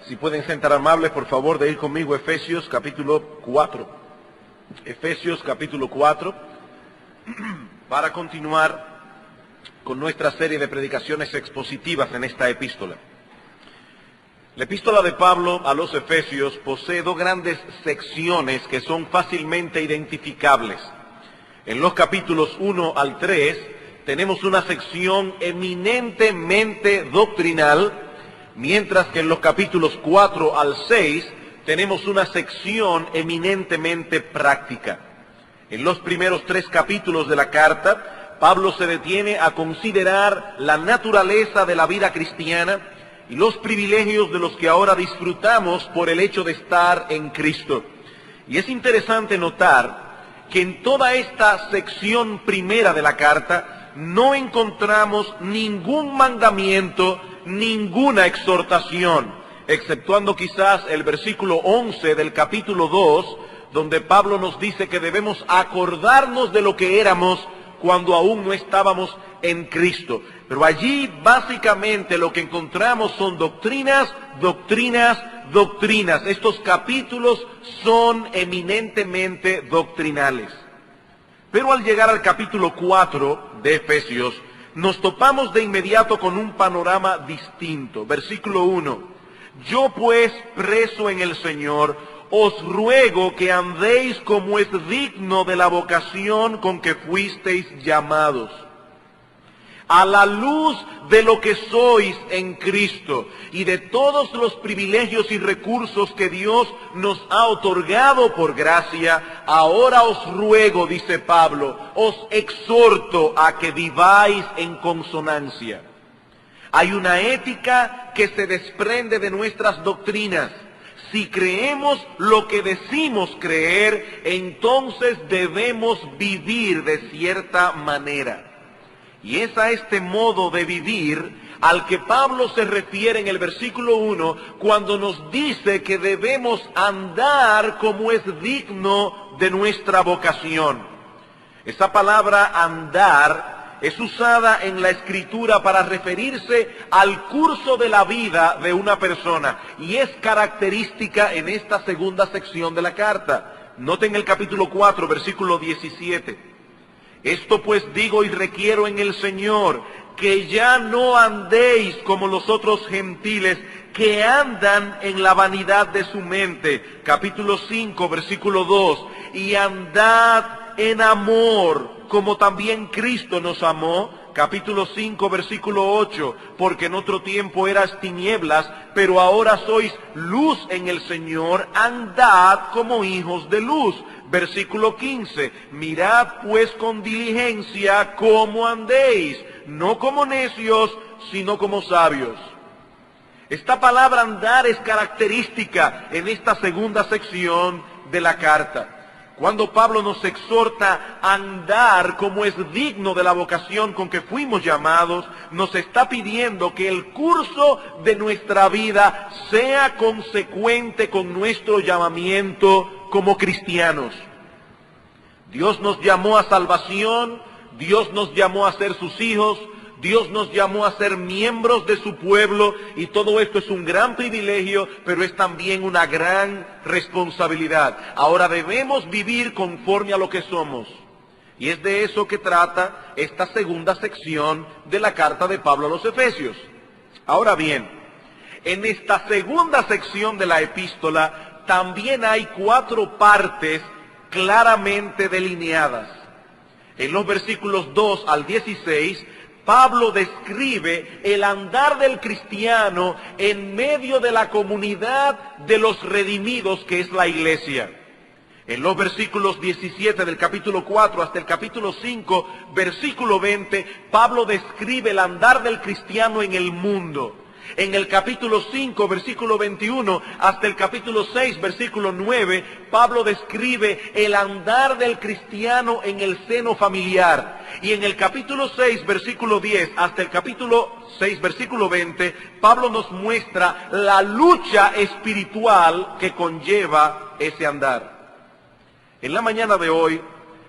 Si pueden sentar amables, por favor, de ir conmigo a Efesios capítulo 4. Efesios capítulo 4, para continuar con nuestra serie de predicaciones expositivas en esta epístola. La epístola de Pablo a los Efesios posee dos grandes secciones que son fácilmente identificables. En los capítulos 1 al 3 tenemos una sección eminentemente doctrinal, mientras que en los capítulos 4 al 6 tenemos una sección eminentemente práctica. En los primeros 3 capítulos de la carta, Pablo se detiene a considerar la naturaleza de la vida cristiana y los privilegios de los que ahora disfrutamos por el hecho de estar en Cristo. Y es interesante notar que en toda esta sección primera de la carta no encontramos ningún mandamiento, ninguna exhortación, exceptuando quizás el versículo 11 del capítulo 2, donde Pablo nos dice que debemos acordarnos de lo que éramos cuando aún no estábamos en Cristo. Pero allí básicamente lo que encontramos son doctrinas, doctrinas, doctrinas. Estos capítulos son eminentemente doctrinales. Pero al llegar al capítulo 4 de Efesios, nos topamos de inmediato con un panorama distinto. Versículo 1. Yo pues, preso en el Señor, os ruego que andéis como es digno de la vocación con que fuisteis llamados, a la luz de lo que sois en Cristo y de todos los privilegios y recursos que Dios nos ha otorgado por gracia. Ahora os ruego, dice Pablo, os exhorto a que viváis en consonancia. Hay una ética que se desprende de nuestras doctrinas. Si creemos lo que decimos creer, entonces debemos vivir de cierta manera. Y es a este modo de vivir al que Pablo se refiere en el versículo 1, cuando nos dice que debemos andar como es digno de nuestra vocación. Esa palabra andar es usada en la Escritura para referirse al curso de la vida de una persona, y es característica en esta segunda sección de la carta. Noten el capítulo 4, versículo 17. Esto pues digo y requiero en el Señor, que ya no andéis como los otros gentiles, que andan en la vanidad de su mente. Capítulo 5, versículo 2. Y andad en amor, como también Cristo nos amó. Capítulo 5, versículo 8. Porque en otro tiempo eras tinieblas, pero ahora sois luz en el Señor. Andad como hijos de luz. Versículo 15, mirad pues con diligencia cómo andéis, no como necios, sino como sabios. Esta palabra andar es característica en esta segunda sección de la carta. Cuando Pablo nos exhorta a andar como es digno de la vocación con que fuimos llamados, nos está pidiendo que el curso de nuestra vida sea consecuente con nuestro llamamiento como cristianos. Dios nos llamó a salvación, Dios nos llamó a ser sus hijos, Dios nos llamó a ser miembros de su pueblo, y todo esto es un gran privilegio, pero es también una gran responsabilidad. Ahora debemos vivir conforme a lo que somos, y es de eso que trata esta segunda sección de la carta de Pablo a los Efesios. Ahora bien, en esta segunda sección de la epístola también hay 4 partes claramente delineadas. En los versículos 2 al 16, Pablo describe el andar del cristiano en medio de la comunidad de los redimidos que es la iglesia. En los versículos 17 del capítulo 4 hasta el capítulo 5, versículo 20, Pablo describe el andar del cristiano en el mundo. En el capítulo 5, versículo 21, hasta el capítulo 6, versículo 9, Pablo describe el andar del cristiano en el seno familiar. Y en el capítulo 6, versículo 10, hasta el capítulo 6, versículo 20, Pablo nos muestra la lucha espiritual que conlleva ese andar. En la mañana de hoy,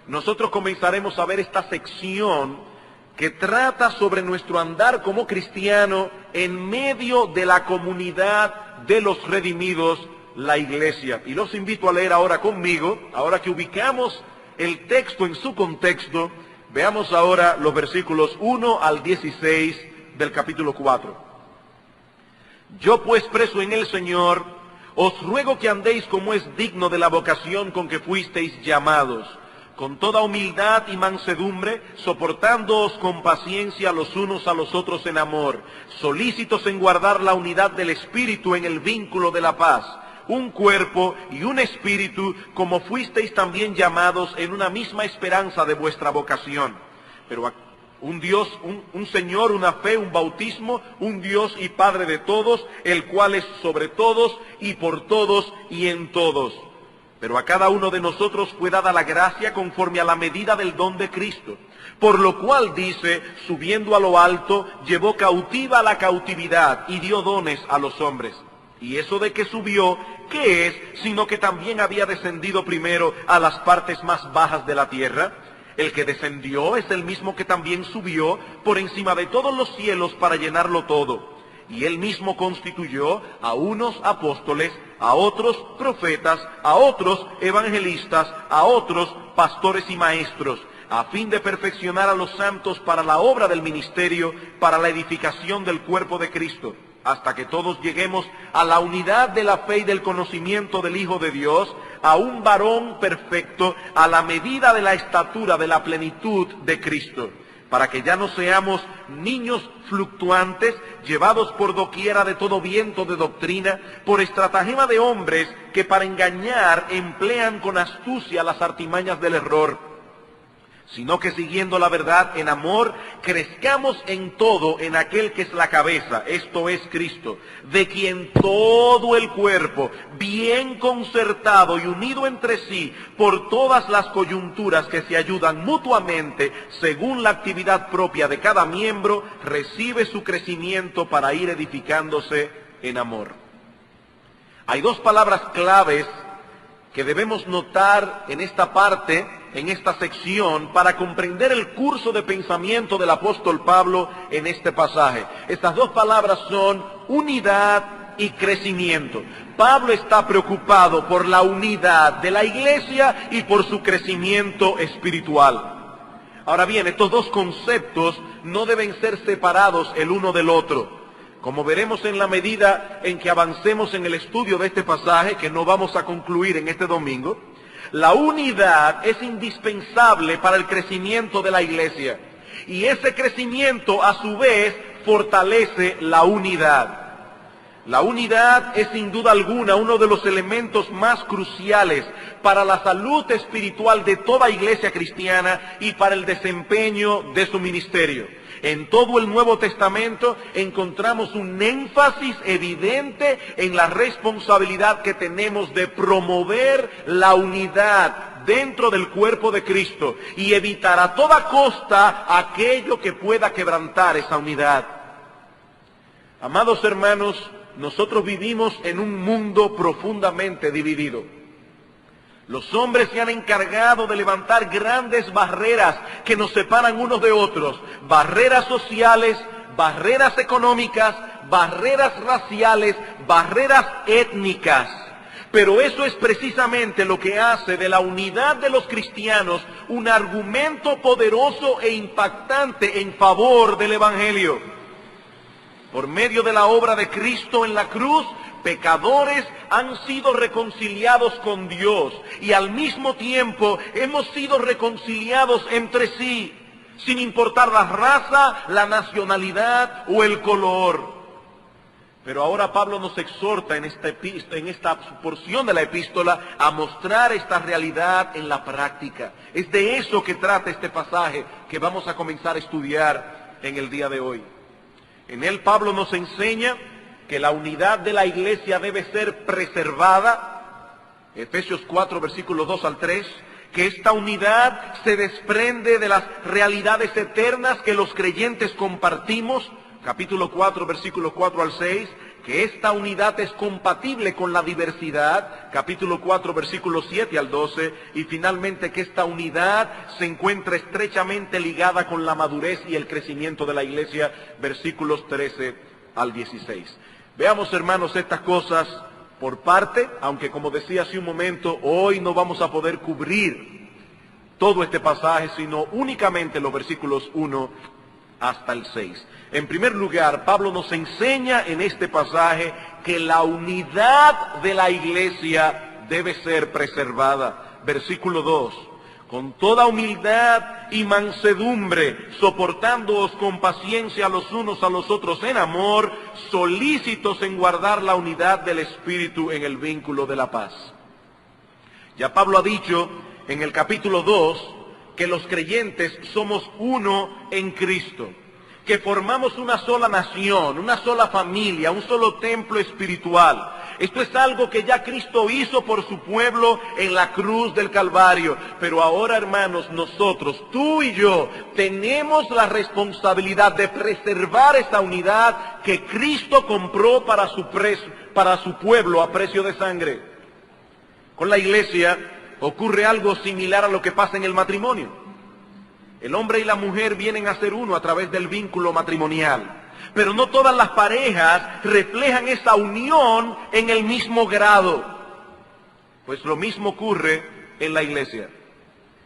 nosotros comenzaremos a ver esta sección que trata sobre nuestro andar como cristiano en medio de la comunidad de los redimidos, la iglesia. Y los invito a leer ahora conmigo, ahora que ubicamos el texto en su contexto, veamos ahora los versículos 1 al 16 del capítulo 4. Yo pues, preso en el Señor, os ruego que andéis como es digno de la vocación con que fuisteis llamados, con toda humildad y mansedumbre, soportándoos con paciencia los unos a los otros en amor, solícitos en guardar la unidad del Espíritu en el vínculo de la paz, un cuerpo y un espíritu, como fuisteis también llamados en una misma esperanza de vuestra vocación. Pero un Dios, un Señor, una fe, un bautismo, un Dios y Padre de todos, el cual es sobre todos y por todos y en todos. Pero a cada uno de nosotros fue dada la gracia conforme a la medida del don de Cristo. Por lo cual dice, subiendo a lo alto, llevó cautiva la cautividad y dio dones a los hombres. Y eso de que subió, ¿qué es? Sino que también había descendido primero a las partes más bajas de la tierra. El que descendió es el mismo que también subió por encima de todos los cielos para llenarlo todo. Y él mismo constituyó a unos apóstoles, a otros profetas, a otros evangelistas, a otros pastores y maestros, a fin de perfeccionar a los santos para la obra del ministerio, para la edificación del cuerpo de Cristo, hasta que todos lleguemos a la unidad de la fe y del conocimiento del Hijo de Dios, a un varón perfecto, a la medida de la estatura de la plenitud de Cristo, para que ya no seamos niños fluctuantes, llevados por doquiera de todo viento de doctrina, por estratagema de hombres que para engañar emplean con astucia las artimañas del error, sino que siguiendo la verdad en amor, crezcamos en todo en aquel que es la cabeza, esto es Cristo, de quien todo el cuerpo, bien concertado y unido entre sí, por todas las coyunturas que se ayudan mutuamente, según la actividad propia de cada miembro, recibe su crecimiento para ir edificándose en amor. Hay dos palabras claves que debemos notar en esta parte, en esta sección, para comprender el curso de pensamiento del apóstol Pablo en este pasaje. Estas dos palabras son unidad y crecimiento. Pablo está preocupado por la unidad de la iglesia y por su crecimiento espiritual. Ahora bien, estos dos conceptos no deben ser separados el uno del otro. Como veremos en la medida en que avancemos en el estudio de este pasaje, que no vamos a concluir en este domingo, la unidad es indispensable para el crecimiento de la iglesia. Y ese crecimiento, a su vez, fortalece la unidad. La unidad es sin duda alguna uno de los elementos más cruciales para la salud espiritual de toda iglesia cristiana y para el desempeño de su ministerio. En todo el Nuevo Testamento encontramos un énfasis evidente en la responsabilidad que tenemos de promover la unidad dentro del cuerpo de Cristo y evitar a toda costa aquello que pueda quebrantar esa unidad. Amados hermanos, nosotros vivimos en un mundo profundamente dividido. Los hombres se han encargado de levantar grandes barreras que nos separan unos de otros, barreras sociales, barreras económicas, barreras raciales, barreras étnicas. Pero eso es precisamente lo que hace de la unidad de los cristianos un argumento poderoso e impactante en favor del Evangelio. Por medio de la obra de Cristo en la cruz, pecadores han sido reconciliados con Dios y al mismo tiempo hemos sido reconciliados entre sí, sin importar la raza, la nacionalidad o el color. Pero ahora Pablo nos exhorta en esta porción de la epístola a mostrar esta realidad en la práctica. Es de eso que trata este pasaje que vamos a comenzar a estudiar en el día de hoy. En él Pablo nos enseña que la unidad de la iglesia debe ser preservada, Efesios 4, versículos 2 al 3, que esta unidad se desprende de las realidades eternas que los creyentes compartimos, capítulo 4, versículos 4 al 6, que esta unidad es compatible con la diversidad, capítulo 4, versículos 7 al 12, y finalmente que esta unidad se encuentra estrechamente ligada con la madurez y el crecimiento de la iglesia, versículos 13 al 16. Veamos, hermanos, estas cosas por parte, aunque como decía hace un momento, hoy no vamos a poder cubrir todo este pasaje, sino únicamente los versículos 1 hasta el 6. En primer lugar, Pablo nos enseña en este pasaje que la unidad de la iglesia debe ser preservada. Versículo 2. Con toda humildad y mansedumbre, soportándoos con paciencia los unos a los otros en amor, solícitos en guardar la unidad del Espíritu en el vínculo de la paz. Ya Pablo ha dicho en el capítulo 2 que los creyentes somos uno en Cristo, que formamos una sola nación, una sola familia, un solo templo espiritual. Esto es algo que ya Cristo hizo por su pueblo en la cruz del Calvario. Pero ahora, hermanos, nosotros, tú y yo, tenemos la responsabilidad de preservar esta unidad que Cristo compró para su pueblo a precio de sangre. Con la iglesia ocurre algo similar a lo que pasa en el matrimonio. El hombre y la mujer vienen a ser uno a través del vínculo matrimonial. Pero no todas las parejas reflejan esa unión en el mismo grado. Pues lo mismo ocurre en la iglesia.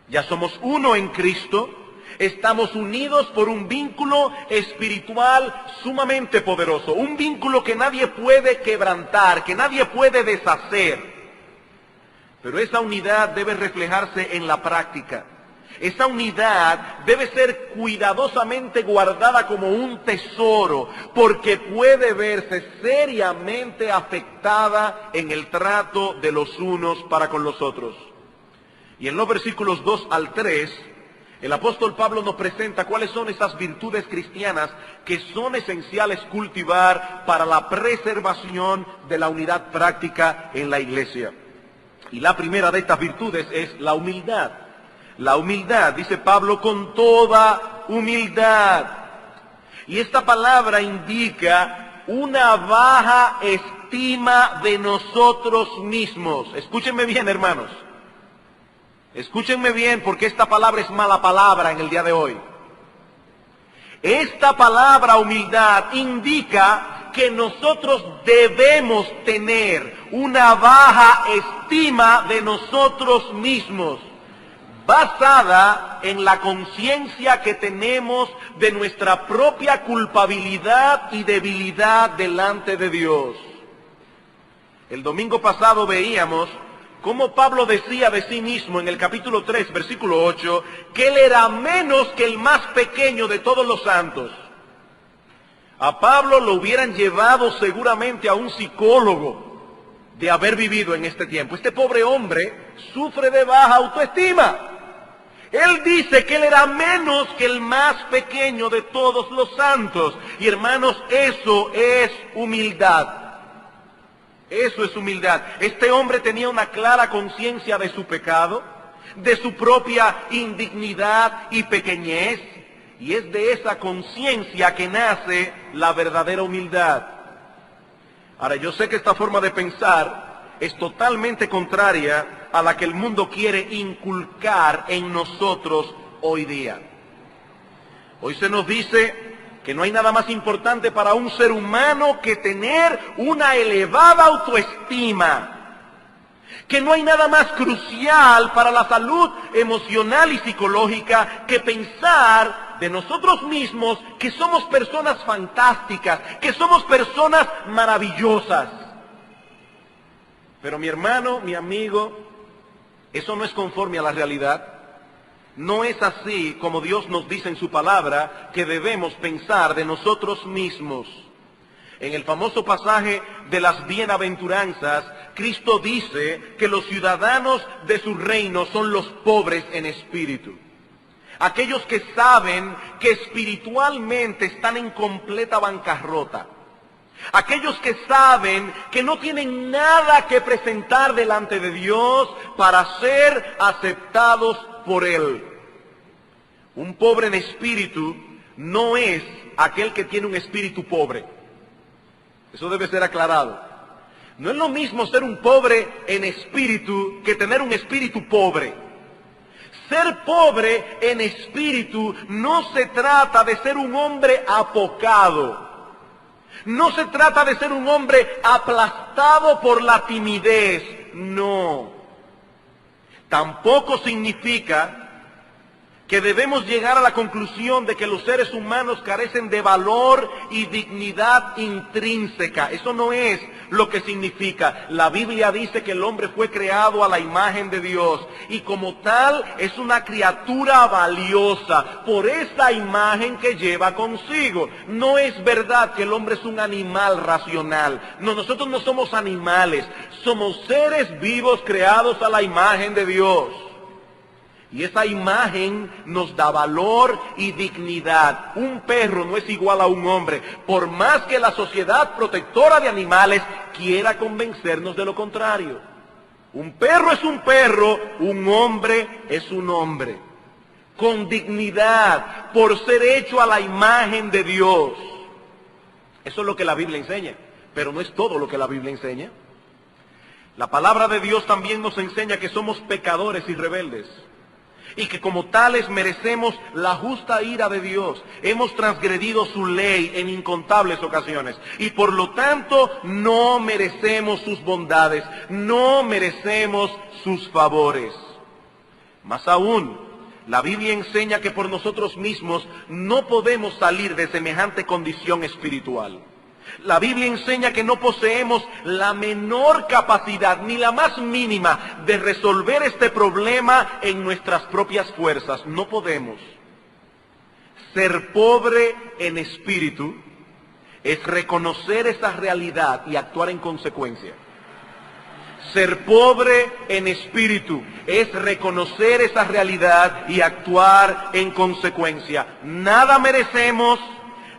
Ya somos uno en Cristo, estamos unidos por un vínculo espiritual sumamente poderoso, un vínculo que nadie puede quebrantar, que nadie puede deshacer. Pero esa unidad debe reflejarse en la práctica. Esa unidad debe ser cuidadosamente guardada como un tesoro, porque puede verse seriamente afectada en el trato de los unos para con los otros. Y en los versículos 2 al 3, el apóstol Pablo nos presenta cuáles son esas virtudes cristianas que son esenciales cultivar para la preservación de la unidad práctica en la iglesia. Y la primera de estas virtudes es la humildad. La humildad, dice Pablo, con toda humildad. Y esta palabra indica una baja estima de nosotros mismos. Escúchenme bien, hermanos. Escúchenme bien, porque esta palabra es mala palabra en el día de hoy. Esta palabra humildad indica que nosotros debemos tener una baja estima de nosotros mismos, basada en la conciencia que tenemos de nuestra propia culpabilidad y debilidad delante de Dios. El domingo pasado veíamos cómo Pablo decía de sí mismo en el capítulo 3, versículo 8, que él era menos que el más pequeño de todos los santos. A Pablo lo hubieran llevado seguramente a un psicólogo de haber vivido en este tiempo. Este pobre hombre sufre de baja autoestima. Él dice que él era menos que el más pequeño de todos los santos. Y hermanos, eso es humildad. Eso es humildad. Este hombre tenía una clara conciencia de su pecado, de su propia indignidad y pequeñez. Y es de esa conciencia que nace la verdadera humildad. Ahora, yo sé que esta forma de pensar es totalmente contraria a la que el mundo quiere inculcar en nosotros hoy día. Hoy se nos dice que no hay nada más importante para un ser humano que tener una elevada autoestima, que no hay nada más crucial para la salud emocional y psicológica que pensar de nosotros mismos que somos personas fantásticas, que somos personas maravillosas. Pero mi hermano, mi amigo, eso no es conforme a la realidad. No es así como Dios nos dice en su palabra que debemos pensar de nosotros mismos. En el famoso pasaje de las bienaventuranzas, Cristo dice que los ciudadanos de su reino son los pobres en espíritu. Aquellos que saben que espiritualmente están en completa bancarrota. Aquellos que saben que no tienen nada que presentar delante de Dios para ser aceptados por Él. Un pobre en espíritu no es aquel que tiene un espíritu pobre. Eso debe ser aclarado. No es lo mismo ser un pobre en espíritu que tener un espíritu pobre. Ser pobre en espíritu no se trata de ser un hombre apocado. No se trata de ser un hombre aplastado por la timidez, no. Tampoco significa que debemos llegar a la conclusión de que los seres humanos carecen de valor y dignidad intrínseca. Eso no es lo que significa. La Biblia dice que el hombre fue creado a la imagen de Dios y como tal es una criatura valiosa por esa imagen que lleva consigo. No es verdad que el hombre es un animal racional. No, nosotros no somos animales, somos seres vivos creados a la imagen de Dios. Y esa imagen nos da valor y dignidad. Un perro no es igual a un hombre, por más que la sociedad protectora de animales quiera convencernos de lo contrario. Un perro es un perro, un hombre es un hombre. Con dignidad, por ser hecho a la imagen de Dios. Eso es lo que la Biblia enseña, pero no es todo lo que la Biblia enseña. La palabra de Dios también nos enseña que somos pecadores y rebeldes. Y que como tales merecemos la justa ira de Dios. Hemos transgredido su ley en incontables ocasiones. Y por lo tanto no merecemos sus bondades, no merecemos sus favores. Más aún, la Biblia enseña que por nosotros mismos no podemos salir de semejante condición espiritual. La Biblia enseña que no poseemos la menor capacidad, ni la más mínima, de resolver este problema en nuestras propias fuerzas. No podemos. Ser pobre en espíritu es reconocer esa realidad y actuar en consecuencia. Ser pobre en espíritu es reconocer esa realidad y actuar en consecuencia. Nada merecemos.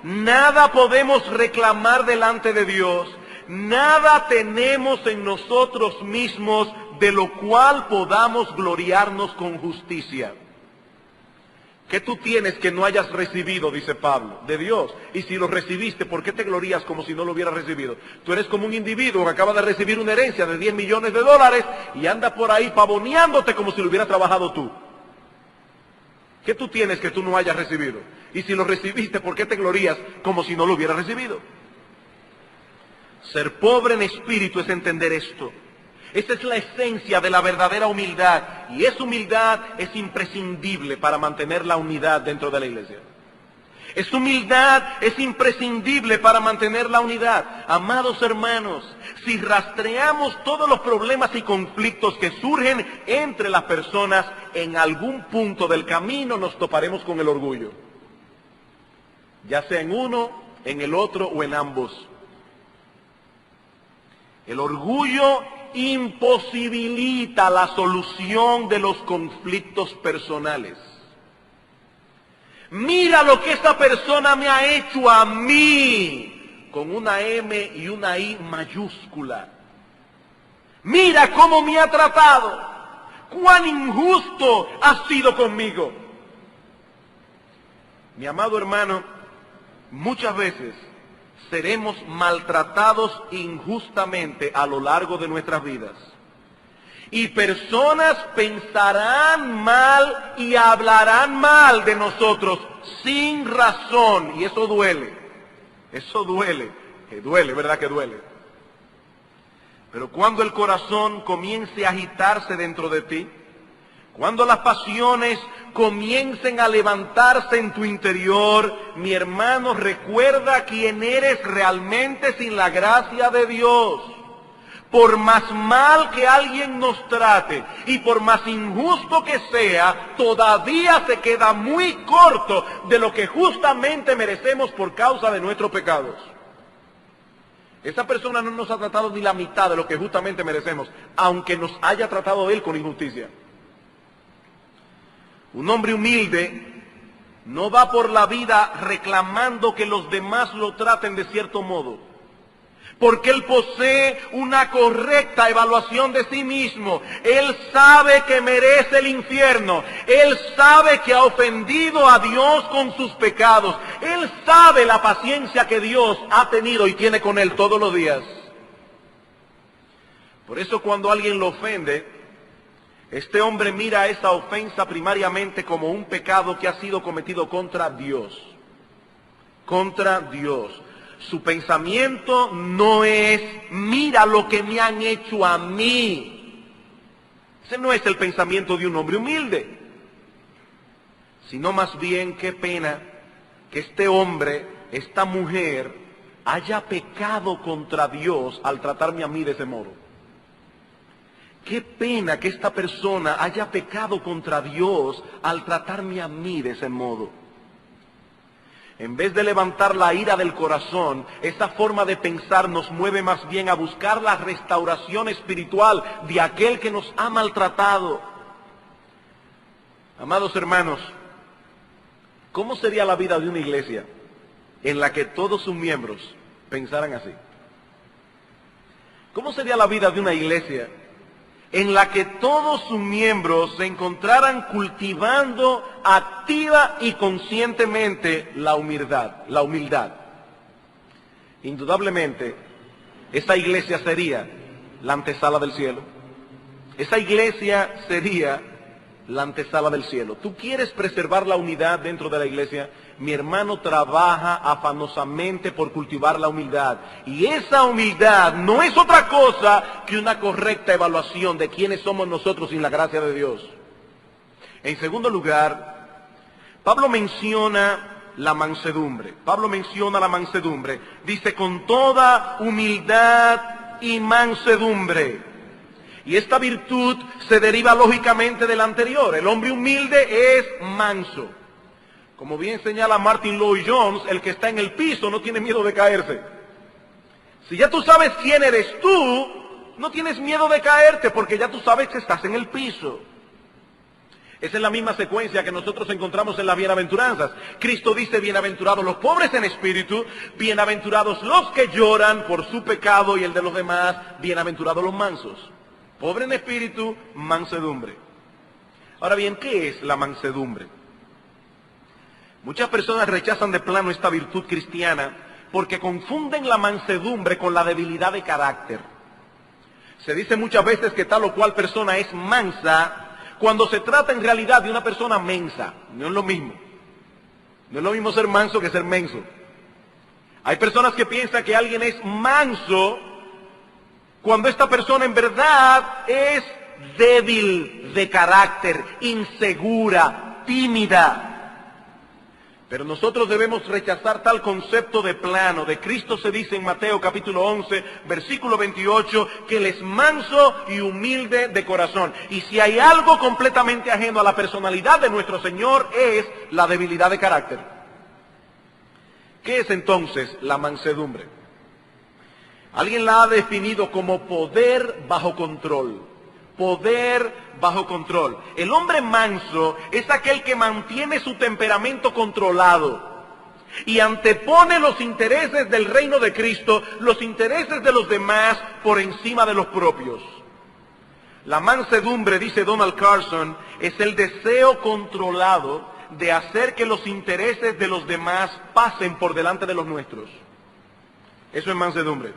Nada podemos reclamar delante de Dios, nada tenemos en nosotros mismos de lo cual podamos gloriarnos con justicia. ¿Qué tú tienes que no hayas recibido, dice Pablo, de Dios? Y si lo recibiste, ¿por qué te glorías como si no lo hubieras recibido? Tú eres como un individuo que acaba de recibir una herencia de 10 millones de dólares y anda por ahí pavoneándote como si lo hubieras trabajado tú. ¿Qué tú tienes que tú no hayas recibido? Y si lo recibiste, ¿por qué te glorías como si no lo hubieras recibido? Ser pobre en espíritu es entender esto. Esa es la esencia de la verdadera humildad. Y esa humildad es imprescindible para mantener la unidad dentro de la iglesia. Esa humildad es imprescindible para mantener la unidad. Amados hermanos, si rastreamos todos los problemas y conflictos que surgen entre las personas, en algún punto del camino nos toparemos con el orgullo. Ya sea en uno, en el otro o en ambos. El orgullo imposibilita la solución de los conflictos personales. Mira lo que esa persona me ha hecho a mí, con una M y una I mayúscula. Mira cómo me ha tratado, cuán injusto ha sido conmigo. Mi amado hermano, muchas veces seremos maltratados injustamente a lo largo de nuestras vidas. Y personas pensarán mal y hablarán mal de nosotros sin razón. Y eso duele. Eso duele. Que duele, ¿verdad que duele? Pero cuando el corazón comience a agitarse dentro de ti, cuando las pasiones comiencen a levantarse en tu interior, mi hermano, recuerda quién eres realmente sin la gracia de Dios. Por más mal que alguien nos trate y por más injusto que sea, todavía se queda muy corto de lo que justamente merecemos por causa de nuestros pecados. Esa persona no nos ha tratado ni la mitad de lo que justamente merecemos, aunque nos haya tratado él con injusticia. Un hombre humilde no va por la vida reclamando que los demás lo traten de cierto modo, porque él posee una correcta evaluación de sí mismo. Él sabe que merece el infierno. Él sabe que ha ofendido a Dios con sus pecados. Él sabe la paciencia que Dios ha tenido y tiene con él todos los días. Por eso cuando alguien lo ofende, este hombre mira esa ofensa primariamente como un pecado que ha sido cometido contra Dios. Contra Dios. Su pensamiento no es, mira lo que me han hecho a mí. Ese no es el pensamiento de un hombre humilde. Sino más bien, qué pena que este hombre, esta mujer, haya pecado contra Dios al tratarme a mí de ese modo. Qué pena que esta persona haya pecado contra Dios al tratarme a mí de ese modo. En vez de levantar la ira del corazón, esta forma de pensar nos mueve más bien a buscar la restauración espiritual de aquel que nos ha maltratado. Amados hermanos, ¿cómo sería la vida de una iglesia en la que todos sus miembros pensaran así? ¿Cómo sería la vida de una iglesia en la que todos sus miembros se encontraran cultivando activa y conscientemente la humildad? Indudablemente, esa iglesia sería la antesala del cielo. Esa iglesia sería la antesala del cielo. ¿Tú quieres preservar la unidad dentro de la iglesia? Mi hermano, trabaja afanosamente por cultivar la humildad. Y esa humildad no es otra cosa que una correcta evaluación de quiénes somos nosotros sin la gracia de Dios. En segundo lugar, Pablo menciona la mansedumbre. Dice, con toda humildad y mansedumbre. Y esta virtud se deriva lógicamente de la anterior. El hombre humilde es manso. Como bien señala Martin Lloyd-Jones, el que está en el piso no tiene miedo de caerse. Si ya tú sabes quién eres tú, no tienes miedo de caerte porque ya tú sabes que estás en el piso. Esa es la misma secuencia que nosotros encontramos en las bienaventuranzas. Cristo dice, bienaventurados los pobres en espíritu, bienaventurados los que lloran por su pecado y el de los demás, bienaventurados los mansos. Pobre en espíritu, mansedumbre. Ahora bien, ¿qué es la mansedumbre? Muchas personas rechazan de plano esta virtud cristiana porque confunden la mansedumbre con la debilidad de carácter. Se dice muchas veces que tal o cual persona es mansa cuando se trata en realidad de una persona mensa. No es lo mismo. No es lo mismo ser manso que ser menso. Hay personas que piensan que alguien es manso cuando esta persona en verdad es débil de carácter, insegura, tímida. Pero nosotros debemos rechazar tal concepto de plano. De Cristo se dice en Mateo capítulo 11, versículo 28, que Él es manso y humilde de corazón. Y si hay algo completamente ajeno a la personalidad de nuestro Señor, es la debilidad de carácter. ¿Qué es entonces la mansedumbre? Alguien la ha definido como poder bajo control. Poder bajo control. El hombre manso es aquel que mantiene su temperamento controlado y antepone los intereses del reino de Cristo, los intereses de los demás por encima de los propios. La mansedumbre, dice Donald Carson, es el deseo controlado de hacer que los intereses de los demás pasen por delante de los nuestros. Eso es mansedumbre.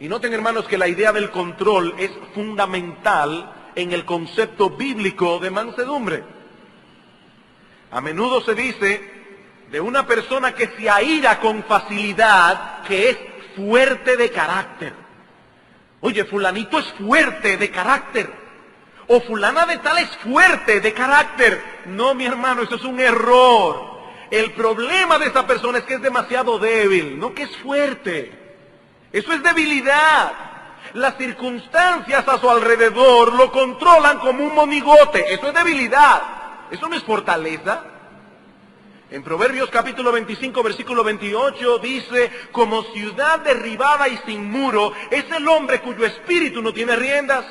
Y noten, hermanos, que la idea del control es fundamental en el concepto bíblico de mansedumbre. A menudo se dice de una persona que se aira con facilidad que es fuerte de carácter. Oye, fulanito es fuerte de carácter. O fulana de tal es fuerte de carácter. No, mi hermano, eso es un error. El problema de esa persona es que es demasiado débil, no que es fuerte. Eso es debilidad. Las circunstancias a su alrededor lo controlan como un monigote. Eso es debilidad. Eso no es fortaleza. En Proverbios capítulo 25, versículo 28 dice, como ciudad derribada y sin muro, es el hombre cuyo espíritu no tiene riendas.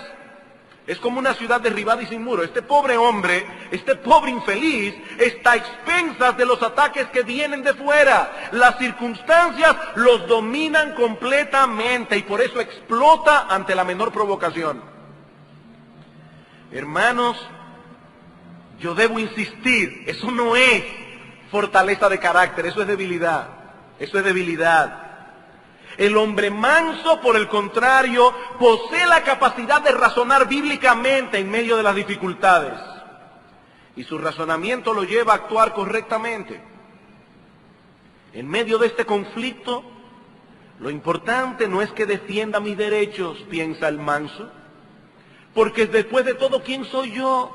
Es como una ciudad derribada y sin muro. Este pobre hombre, este pobre infeliz, está a expensas de los ataques que vienen de fuera. Las circunstancias los dominan completamente y por eso explota ante la menor provocación. Hermanos, yo debo insistir, eso no es fortaleza de carácter, eso es debilidad. Eso es debilidad. El hombre manso, por el contrario, posee la capacidad de razonar bíblicamente en medio de las dificultades. Y su razonamiento lo lleva a actuar correctamente. En medio de este conflicto, Lo importante no es que defienda mis derechos, piensa el manso, porque después de todo, ¿quién soy yo?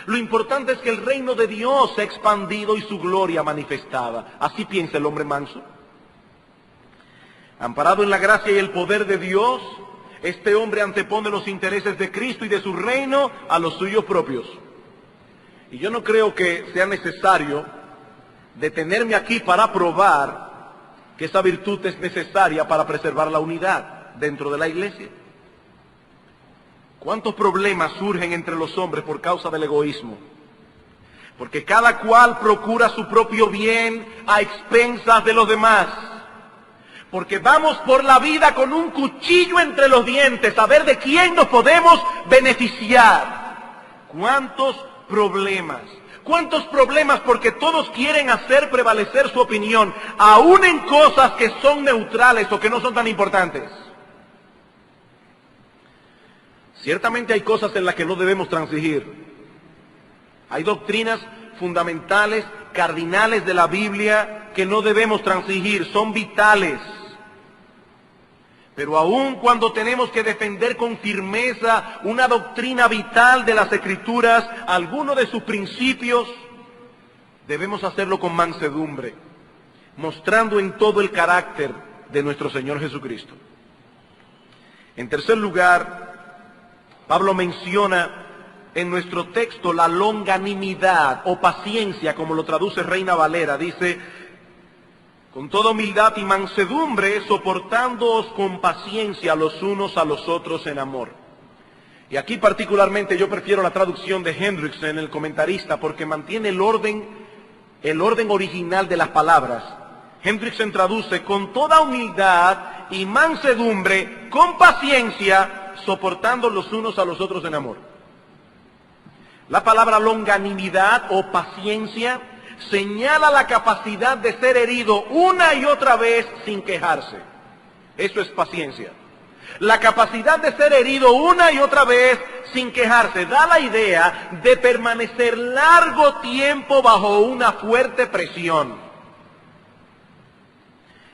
Lo importante es que el reino de Dios se ha expandido y su gloria manifestada. Así piensa el hombre manso. Amparado en la gracia y el poder de Dios, este hombre antepone los intereses de Cristo y de su reino a los suyos propios. Y yo no creo que sea necesario detenerme aquí para probar que esa virtud es necesaria para preservar la unidad dentro de la iglesia. ¿Cuántos problemas surgen entre los hombres por causa del egoísmo? Porque cada cual procura su propio bien a expensas de los demás. Porque vamos por la vida con un cuchillo entre los dientes a ver de quién nos podemos beneficiar. ¿Cuántos problemas? ¿Cuántos problemas? Porque todos quieren hacer prevalecer su opinión, aún en cosas que son neutrales o que no son tan importantes. Ciertamente hay cosas en las que no debemos transigir. Hay doctrinas fundamentales, cardinales de la Biblia que no debemos transigir, son vitales. Pero aun cuando tenemos que defender con firmeza una doctrina vital de las Escrituras, alguno de sus principios, debemos hacerlo con mansedumbre, mostrando en todo el carácter de nuestro Señor Jesucristo. En tercer lugar, Pablo menciona en nuestro texto la longanimidad o paciencia, como lo traduce Reina Valera. Dice, con toda humildad y mansedumbre, soportándoos con paciencia los unos a los otros en amor. Y aquí particularmente yo prefiero la traducción de Hendrickson, el comentarista, porque mantiene el orden original de las palabras. Hendrickson traduce, con toda humildad y mansedumbre, con paciencia, soportando los unos a los otros en amor. La palabra longanimidad o paciencia señala la capacidad de ser herido una y otra vez sin quejarse. Eso es paciencia. La capacidad de ser herido una y otra vez sin quejarse da la idea de permanecer largo tiempo bajo una fuerte presión.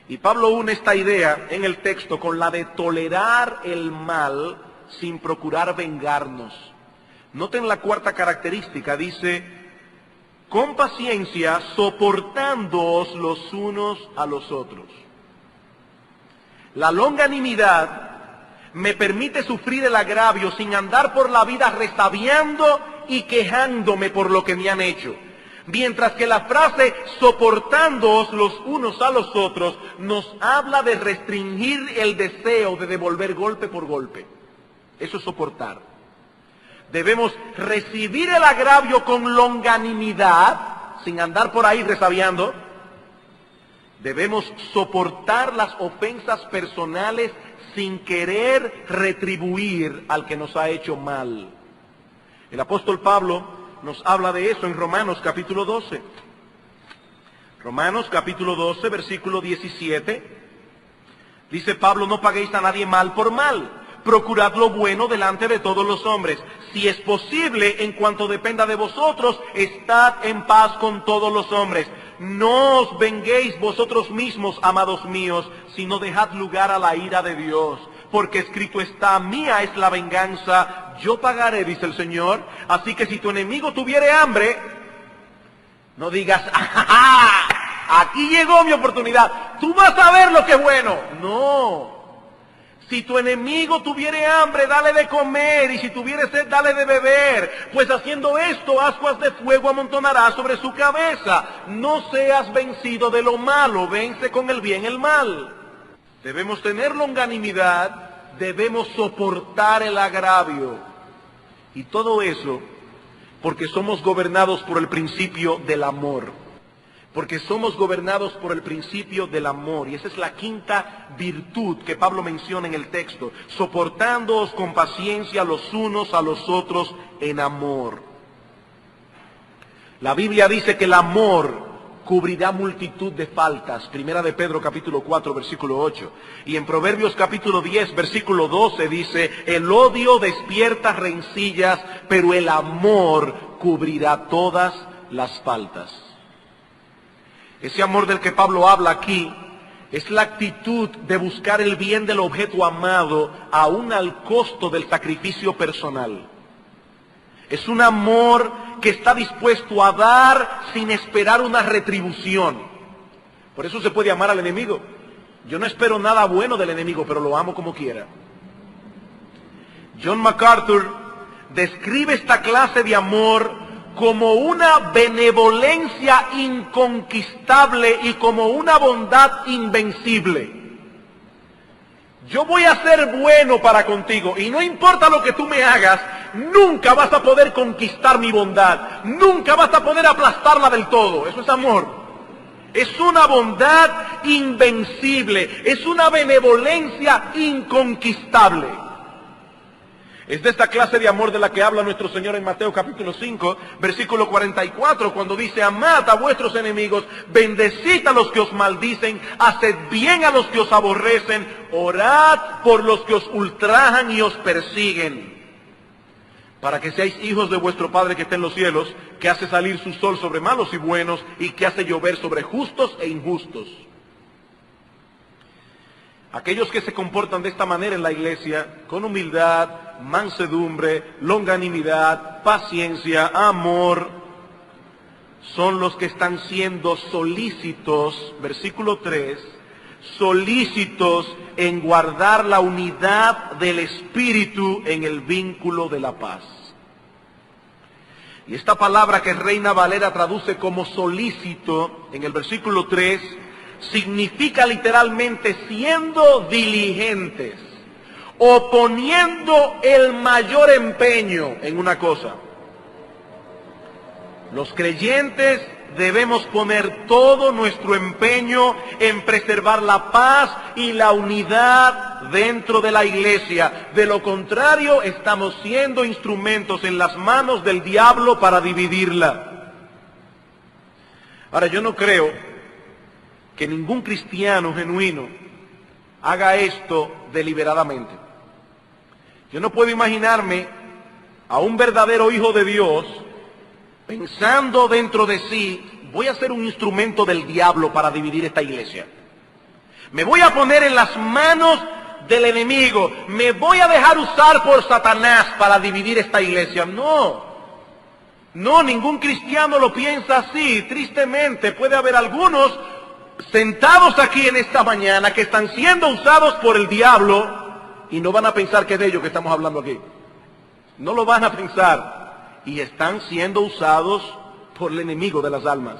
Y Pablo une esta idea en el texto con la de tolerar el mal sin procurar vengarnos. Noten la cuarta característica, dice, con paciencia soportándoos los unos a los otros. La longanimidad me permite sufrir el agravio sin andar por la vida resabiando y quejándome por lo que me han hecho. Mientras que la frase soportándoos los unos a los otros nos habla de restringir el deseo de devolver golpe por golpe. Eso es soportar. Debemos recibir el agravio con longanimidad, sin andar por ahí resabiando. Debemos soportar las ofensas personales sin querer retribuir al que nos ha hecho mal. El apóstol Pablo nos habla de eso en Romanos capítulo 12. Romanos capítulo 12, versículo 17. Dice Pablo, no paguéis a nadie mal por mal. Procurad lo bueno delante de todos los hombres. Si es posible, en cuanto dependa de vosotros, estad en paz con todos los hombres. No os venguéis vosotros mismos, amados míos, sino dejad lugar a la ira de Dios. Porque escrito está, mía es la venganza, yo pagaré, dice el Señor. Así que si tu enemigo tuviere hambre, no digas, ¡ajá! Aquí llegó mi oportunidad, tú vas a ver lo que es bueno. No. Si tu enemigo tuviere hambre, dale de comer, y si tuviere sed, dale de beber. Pues haciendo esto, ascuas de fuego amontonará sobre su cabeza. No seas vencido de lo malo, vence con el bien el mal. Debemos tener longanimidad, debemos soportar el agravio. Y todo eso porque somos gobernados por el principio del amor. Porque somos gobernados por el principio del amor. Y esa es la quinta virtud que Pablo menciona en el texto. Soportándoos con paciencia los unos a los otros en amor. La Biblia dice que el amor cubrirá multitud de faltas. Primera de Pedro capítulo 4 versículo 8. Y en Proverbios capítulo 10 versículo 12 dice, el odio despierta rencillas, pero el amor cubrirá todas las faltas. Ese amor del que Pablo habla aquí Es la actitud de buscar el bien del objeto amado aún al costo del sacrificio personal. Es un amor que está dispuesto a dar sin esperar una retribución. Por eso se puede amar al enemigo. Yo no espero nada bueno del enemigo, pero lo amo como quiera. John MacArthur describe esta clase de amor como una benevolencia inconquistable y como una bondad invencible. Yo voy a ser bueno para contigo y no importa lo que tú me hagas, nunca vas a poder conquistar mi bondad, nunca vas a poder aplastarla del todo. Eso es amor. Es una bondad invencible, es una benevolencia inconquistable. Es de esta clase de amor de la que habla nuestro Señor en Mateo capítulo 5, versículo 44, cuando dice: amad a vuestros enemigos, bendecid a los que os maldicen, haced bien a los que os aborrecen, orad por los que os ultrajan y os persiguen, para que seáis hijos de vuestro Padre que está en los cielos, que hace salir su sol sobre malos y buenos, y que hace llover sobre justos e injustos. Aquellos que se comportan de esta manera en la iglesia, con humildad, mansedumbre, longanimidad, paciencia, amor, son los que están siendo solícitos, versículo 3, solícitos en guardar la unidad del Espíritu en el vínculo de la paz. Y esta palabra que Reina Valera traduce como solícito en el versículo 3, significa literalmente siendo diligentes o poniendo el mayor empeño en una cosa. Los creyentes debemos poner todo nuestro empeño en preservar la paz y la unidad dentro de la iglesia. De lo contrario, estamos siendo instrumentos en las manos del diablo para dividirla. Ahora, yo no creo que ningún cristiano genuino haga esto deliberadamente. Yo no puedo imaginarme a un verdadero hijo de Dios pensando dentro de sí: voy a ser un instrumento del diablo para dividir esta iglesia. Me voy a poner en las manos del enemigo. Me voy a dejar usar por Satanás para dividir esta iglesia. No, ningún cristiano lo piensa así. Tristemente, puede haber algunos sentados aquí en esta mañana que están siendo usados por el diablo y no van a pensar que es de ellos que estamos hablando aquí. No lo van a pensar. Y están siendo usados por el enemigo de las almas.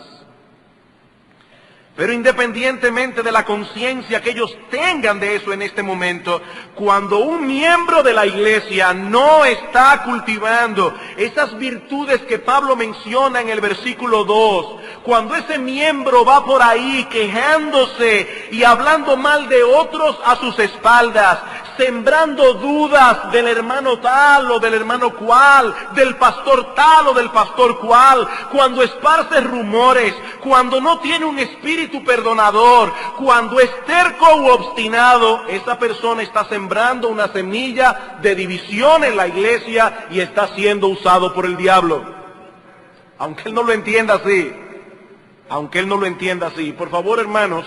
Pero independientemente de la conciencia que ellos tengan de eso en este momento, cuando un miembro de la iglesia no está cultivando esas virtudes que Pablo menciona en el versículo 2, cuando ese miembro va por ahí quejándose y hablando mal de otros a sus espaldas, sembrando dudas del hermano tal o del hermano cual, del pastor tal o del pastor cual, cuando esparce rumores, cuando no tiene un espíritu perdonador, cuando es terco u obstinado, esa persona está sembrando una semilla de división en la iglesia y está siendo usado por el diablo. Aunque él no lo entienda así, Por favor, hermanos,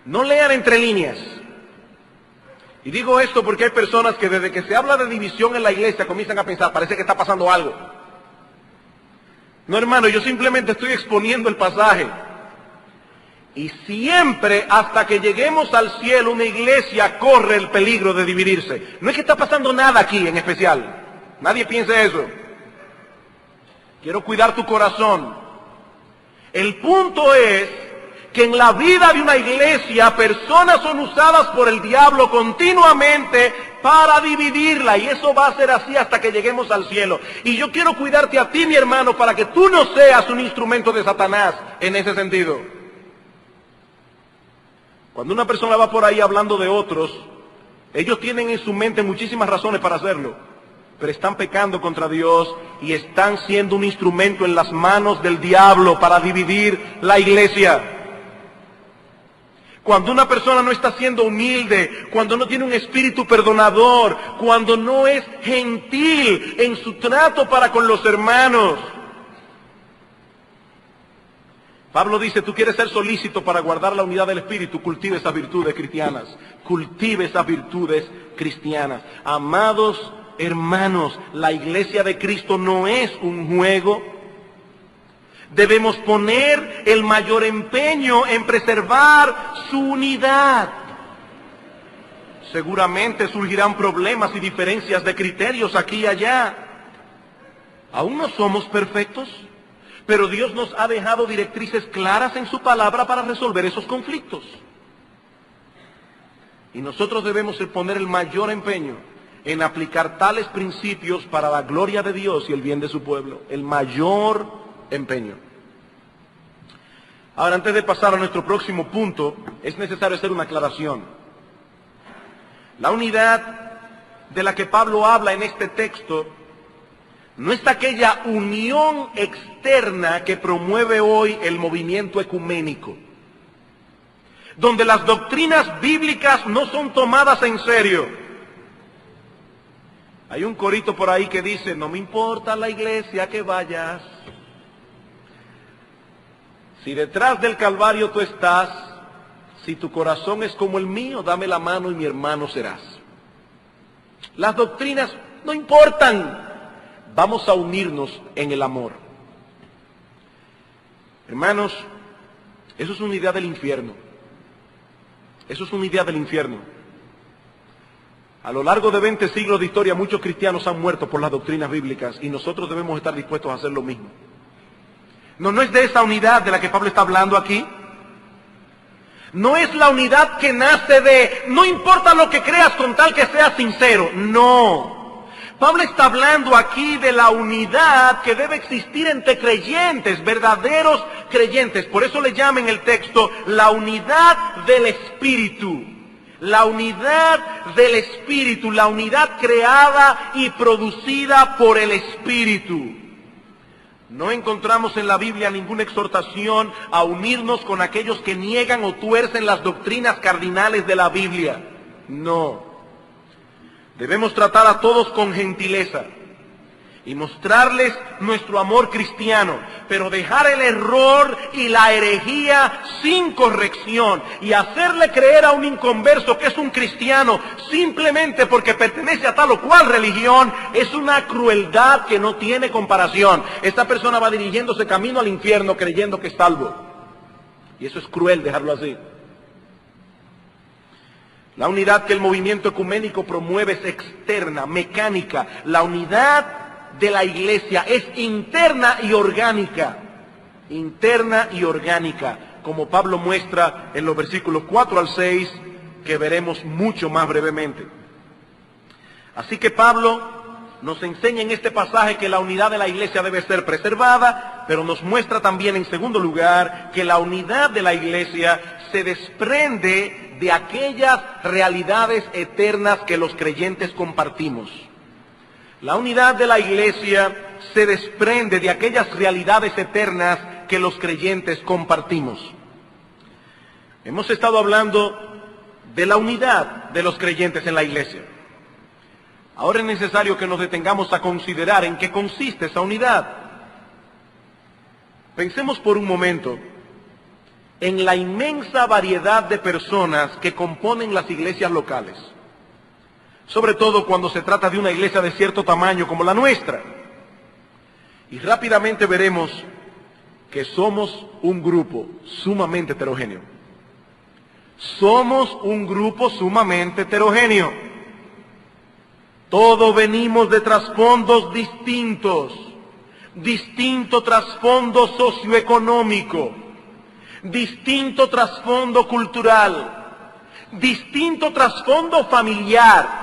no lean entre líneas. Y digo esto porque hay personas que desde que se habla de división en la iglesia comienzan a pensar: parece que está pasando algo. No, hermano, yo simplemente estoy exponiendo el pasaje. Y siempre, hasta que lleguemos al cielo, una iglesia corre el peligro de dividirse. No es que está pasando nada aquí en especial. Nadie piense eso. Quiero cuidar tu corazón. El punto es que en la vida de una iglesia, personas son usadas por el diablo continuamente para dividirla, y eso va a ser así hasta que lleguemos al cielo. Y yo quiero cuidarte a ti, mi hermano, para que tú no seas un instrumento de Satanás en ese sentido. Cuando una persona va por ahí hablando de otros, ellos tienen en su mente muchísimas razones para hacerlo, pero están pecando contra Dios y están siendo un instrumento en las manos del diablo para dividir la iglesia. Cuando una persona no está siendo humilde, cuando no tiene un espíritu perdonador, cuando no es gentil en su trato para con los hermanos, Pablo dice, tú quieres ser solícito para guardar la unidad del Espíritu, cultive esas virtudes cristianas. Cultive esas virtudes cristianas. Amados hermanos, la iglesia de Cristo no es un juego. Debemos poner el mayor empeño en preservar su unidad. Seguramente surgirán problemas y diferencias de criterios aquí y allá. Aún no somos perfectos, pero Dios nos ha dejado directrices claras en su palabra para resolver esos conflictos. Y nosotros debemos poner el mayor empeño en aplicar tales principios para la gloria de Dios y el bien de su pueblo. El mayor empeño. Ahora, antes de pasar a nuestro próximo punto, es necesario hacer una aclaración. La unidad de la que Pablo habla en este texto no es aquella unión externa que promueve hoy el movimiento ecuménico, donde las doctrinas bíblicas no son tomadas en serio. Hay un corito por ahí que dice, no me importa la iglesia que vayas, si detrás del Calvario tú estás, si tu corazón es como el mío, dame la mano y mi hermano serás. Las doctrinas no importan. Vamos a unirnos en el amor. Hermanos, eso es una idea del infierno. Eso es una idea del infierno. A lo largo de 20 siglos de historia, muchos cristianos han muerto por las doctrinas bíblicas y nosotros debemos estar dispuestos a hacer lo mismo. No es de esa unidad de la que Pablo está hablando aquí. No es la unidad que nace de, no importa lo que creas con tal que seas sincero. No. Pablo está hablando aquí de la unidad que debe existir entre creyentes, verdaderos creyentes. Por eso le llama en el texto la unidad del Espíritu. La unidad del Espíritu, la unidad creada y producida por el Espíritu. No encontramos en la Biblia ninguna exhortación a unirnos con aquellos que niegan o tuercen las doctrinas cardinales de la Biblia. No. Debemos tratar a todos con gentileza y mostrarles nuestro amor cristiano, pero dejar el error y la herejía sin corrección y hacerle creer a un inconverso que es un cristiano simplemente porque pertenece a tal o cual religión es una crueldad que no tiene comparación. Esta persona va dirigiéndose camino al infierno creyendo que es salvo, y eso es cruel dejarlo así. La unidad que el movimiento ecuménico promueve es externa, mecánica. La unidad de la iglesia es interna y orgánica. Interna y orgánica, como Pablo muestra en los versículos 4 al 6, que veremos mucho más brevemente. Así que Pablo nos enseña en este pasaje que la unidad de la iglesia debe ser preservada, pero nos muestra también en segundo lugar que la unidad de la iglesia se desprende de aquellas realidades eternas que los creyentes compartimos. La unidad de la iglesia se desprende de aquellas realidades eternas que los creyentes compartimos. Hemos estado hablando de la unidad de los creyentes en la iglesia. Ahora es necesario que nos detengamos a considerar en qué consiste esa unidad. Pensemos por un momento en la inmensa variedad de personas que componen las iglesias locales. Sobre todo cuando se trata de una iglesia de cierto tamaño como la nuestra. Y rápidamente veremos que somos un grupo sumamente heterogéneo. Somos un grupo sumamente heterogéneo. Todos venimos de trasfondos distintos. Distinto trasfondo socioeconómico. Distinto trasfondo cultural. Distinto trasfondo familiar.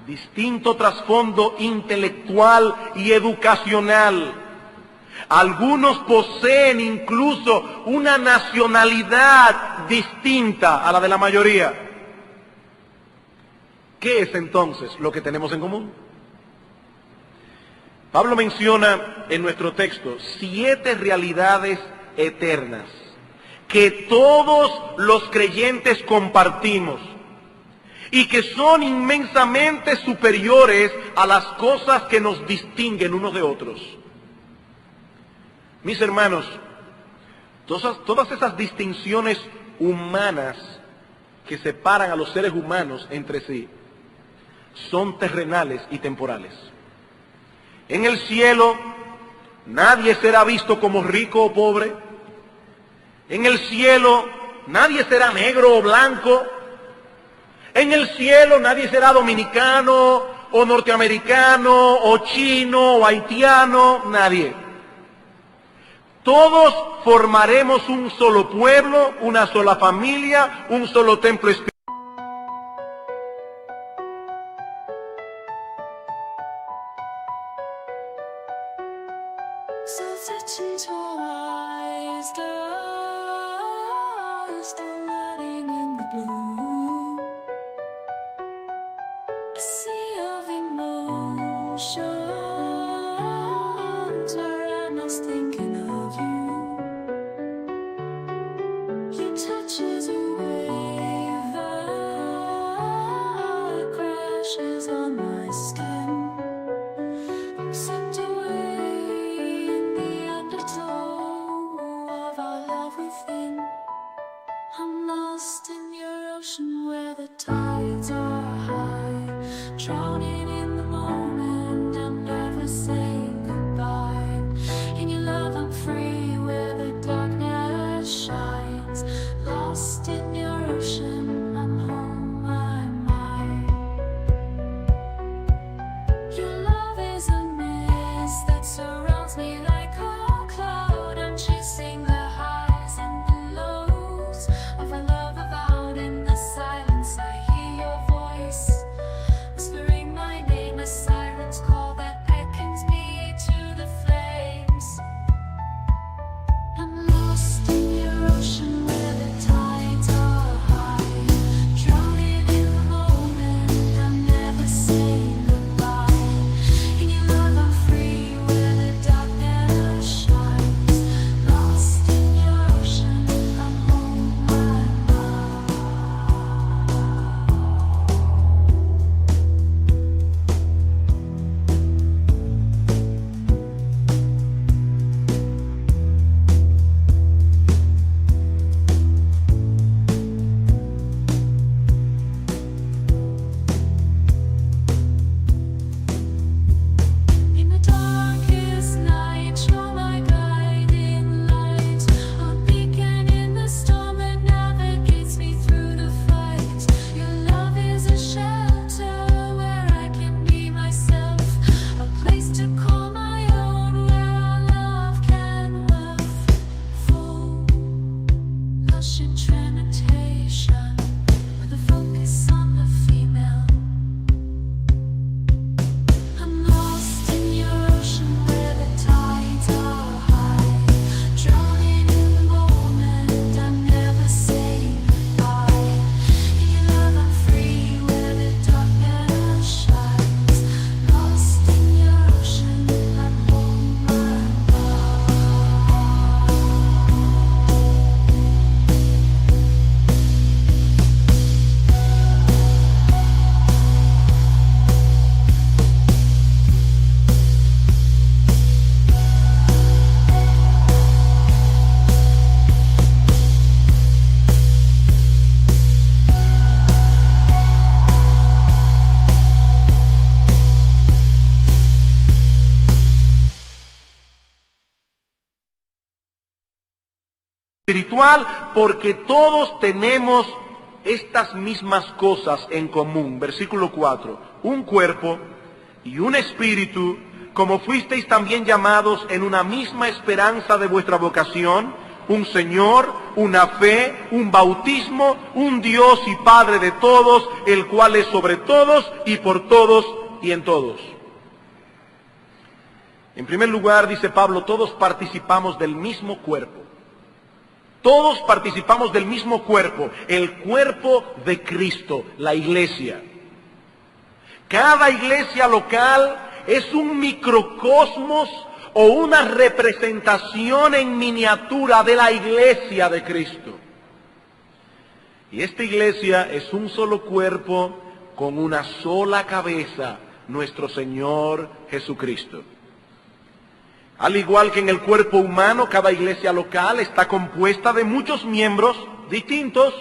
Distinto trasfondo intelectual y educacional. Algunos poseen incluso una nacionalidad distinta a la de la mayoría. ¿Qué es entonces lo que tenemos en común? Pablo menciona en nuestro texto 7 realidades eternas que todos los creyentes compartimos y que son inmensamente superiores a las cosas que nos distinguen unos de otros. Mis hermanos, Todas esas distinciones humanas que separan a los seres humanos entre sí son terrenales y temporales. En el cielo nadie será visto como rico o pobre. En el cielo nadie será negro o blanco. En el cielo nadie será dominicano o norteamericano o chino o haitiano, nadie. Todos formaremos un solo pueblo, una sola familia, un solo templo espiritual. Espiritual, porque todos tenemos estas mismas cosas en común. Versículo 4. Un cuerpo y un espíritu, como fuisteis también llamados en una misma esperanza de vuestra vocación, un Señor, una fe, un bautismo, un Dios y Padre de todos, el cual es sobre todos y por todos y en todos. En primer lugar, dice Pablo, todos participamos del mismo cuerpo. Todos participamos del mismo cuerpo, el cuerpo de Cristo, la iglesia. Cada iglesia local es un microcosmos o una representación en miniatura de la iglesia de Cristo. Y esta iglesia es un solo cuerpo con una sola cabeza, nuestro Señor Jesucristo. Al igual que en el cuerpo humano, cada iglesia local está compuesta de muchos miembros distintos,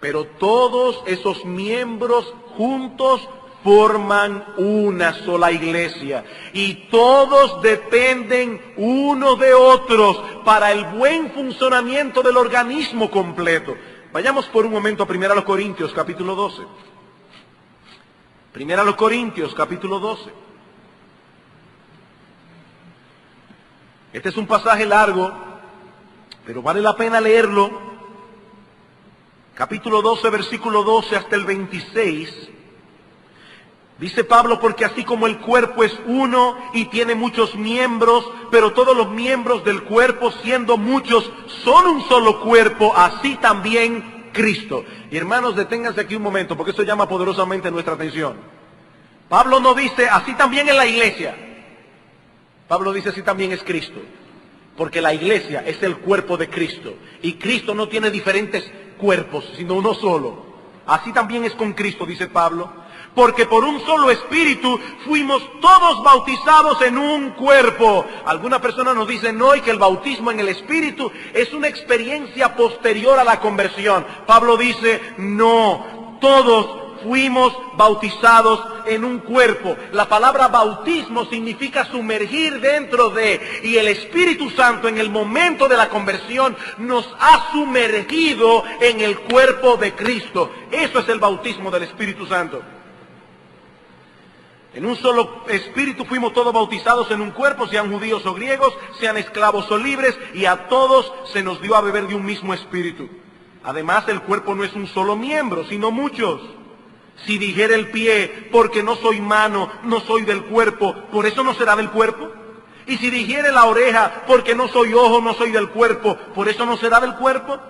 pero todos esos miembros juntos forman una sola iglesia y todos dependen unos de otros para el buen funcionamiento del organismo completo. Vayamos por un momento a 1 Corintios capítulo 12. 1 Corintios capítulo 12. Este es un pasaje largo, pero vale la pena leerlo. Capítulo 12, versículo 12 hasta el 26. Dice Pablo, porque así como el cuerpo es uno y tiene muchos miembros, pero todos los miembros del cuerpo, siendo muchos, son un solo cuerpo, así también Cristo. Y hermanos, deténganse aquí un momento, porque eso llama poderosamente nuestra atención. Pablo no dice, así también en la iglesia. Pablo dice, así también es Cristo. Porque la iglesia es el cuerpo de Cristo. Y Cristo no tiene diferentes cuerpos, sino uno solo. Así también es con Cristo, dice Pablo. Porque por un solo espíritu fuimos todos bautizados en un cuerpo. Algunas personas nos dicen hoy que el bautismo en el espíritu es una experiencia posterior a la conversión. Pablo dice, no, todos fuimos bautizados en un cuerpo. La palabra bautismo significa sumergir dentro de, y el Espíritu Santo en el momento de la conversión nos ha sumergido en el cuerpo de Cristo. Eso es el bautismo del Espíritu Santo. En un solo espíritu fuimos todos bautizados en un cuerpo, sean judíos o griegos, sean esclavos o libres, y a todos se nos dio a beber de un mismo espíritu. Además, el cuerpo no es un solo miembro, sino muchos. Si dijera el pie, porque no soy mano, no soy del cuerpo, ¿por eso no será del cuerpo? Y si dijere la oreja, porque no soy ojo, no soy del cuerpo, ¿por eso no será del cuerpo?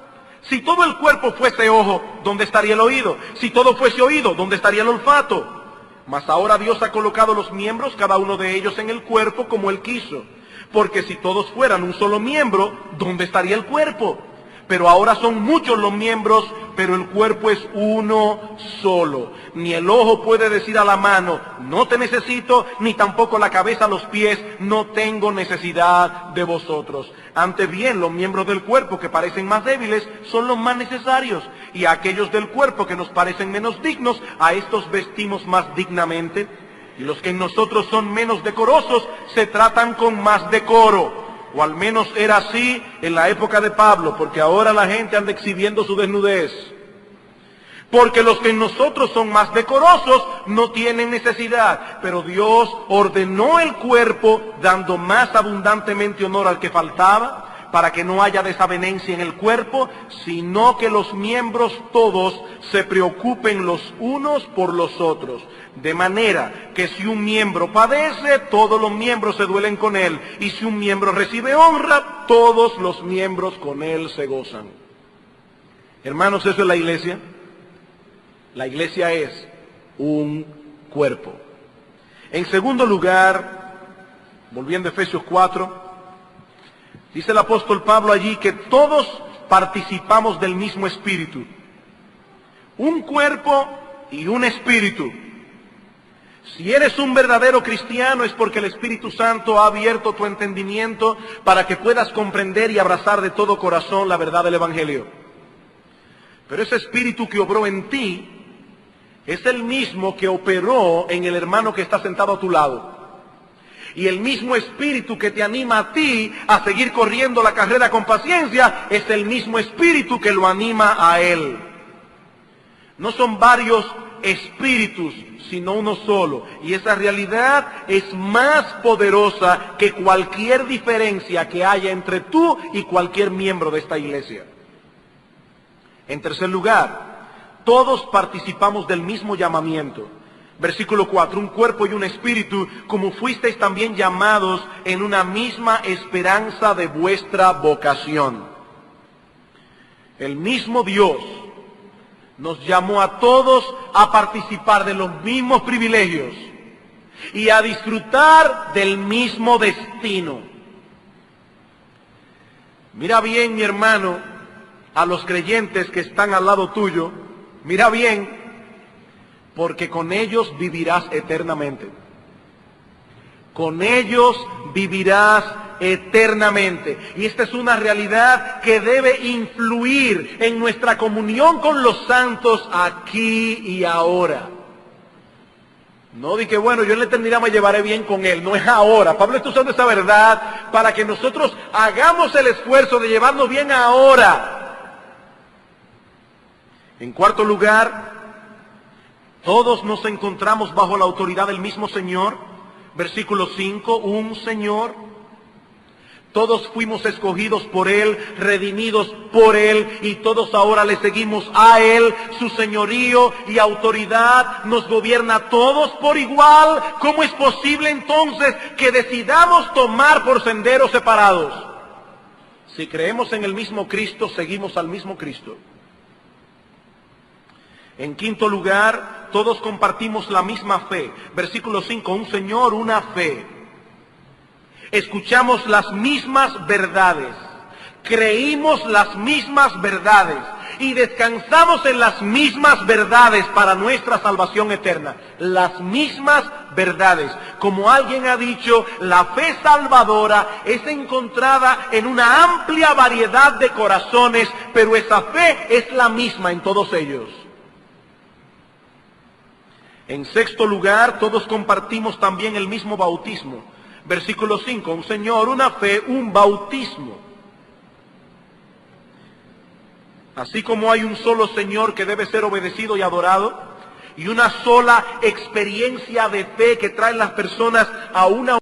Si todo el cuerpo fuese ojo, ¿dónde estaría el oído? Si todo fuese oído, ¿dónde estaría el olfato? Mas ahora Dios ha colocado los miembros, cada uno de ellos en el cuerpo como Él quiso. Porque si todos fueran un solo miembro, ¿dónde estaría el cuerpo? Pero ahora son muchos los miembros, pero el cuerpo es uno solo. Ni el ojo puede decir a la mano, no te necesito, ni tampoco la cabeza a los pies, no tengo necesidad de vosotros. Antes bien, los miembros del cuerpo que parecen más débiles son los más necesarios. Y a aquellos del cuerpo que nos parecen menos dignos, a estos vestimos más dignamente. Y los que en nosotros son menos decorosos, se tratan con más decoro. O al menos era así en la época de Pablo, porque ahora la gente anda exhibiendo su desnudez. Porque los que en nosotros son más decorosos no tienen necesidad, pero Dios ordenó el cuerpo dando más abundantemente honor al que faltaba, para que no haya desavenencia en el cuerpo, sino que los miembros todos se preocupen los unos por los otros. De manera que si un miembro padece, todos los miembros se duelen con él. Y si un miembro recibe honra, todos los miembros con él se gozan. Hermanos, ¿eso es la iglesia? La iglesia es un cuerpo. En segundo lugar, volviendo a Efesios 4, dice el apóstol Pablo allí que todos participamos del mismo espíritu. Un cuerpo y un espíritu. Si eres un verdadero cristiano es porque el Espíritu Santo ha abierto tu entendimiento para que puedas comprender y abrazar de todo corazón la verdad del Evangelio. Pero ese espíritu que obró en ti es el mismo que operó en el hermano que está sentado a tu lado. Y el mismo espíritu que te anima a ti a seguir corriendo la carrera con paciencia es el mismo espíritu que lo anima a él. No son varios espíritus, sino uno solo. Y esa realidad es más poderosa que cualquier diferencia que haya entre tú y cualquier miembro de esta iglesia. En tercer lugar, todos participamos del mismo llamamiento. Versículo 4, un cuerpo y un espíritu, como fuisteis también llamados en una misma esperanza de vuestra vocación. El mismo Dios nos llamó a todos a participar de los mismos privilegios y a disfrutar del mismo destino. Mira bien, mi hermano, a los creyentes que están al lado tuyo, mira bien, porque con ellos vivirás eternamente. Con ellos vivirás eternamente. Y esta es una realidad que debe influir en nuestra comunión con los santos aquí y ahora. No di que bueno, yo en la eternidad me llevaré bien con Él. No es ahora. Pablo está usando esa verdad para que nosotros hagamos el esfuerzo de llevarnos bien ahora. En cuarto lugar, todos nos encontramos bajo la autoridad del mismo Señor. Versículo 5, un Señor. Todos fuimos escogidos por Él, redimidos por Él, y todos ahora le seguimos a Él. Su señorío y autoridad nos gobierna a todos por igual. ¿Cómo es posible entonces que decidamos tomar por senderos separados? Si creemos en el mismo Cristo, seguimos al mismo Cristo. En quinto lugar, todos compartimos la misma fe. Versículo 5, un Señor, una fe. Escuchamos las mismas verdades, creímos las mismas verdades y descansamos en las mismas verdades para nuestra salvación eterna. Las mismas verdades. Como alguien ha dicho, la fe salvadora es encontrada en una amplia variedad de corazones, pero esa fe es la misma en todos ellos. En sexto lugar, todos compartimos también el mismo bautismo. Versículo 5, un Señor, una fe, un bautismo. Así como hay un solo Señor que debe ser obedecido y adorado, y una sola experiencia de fe que traen las personas a una...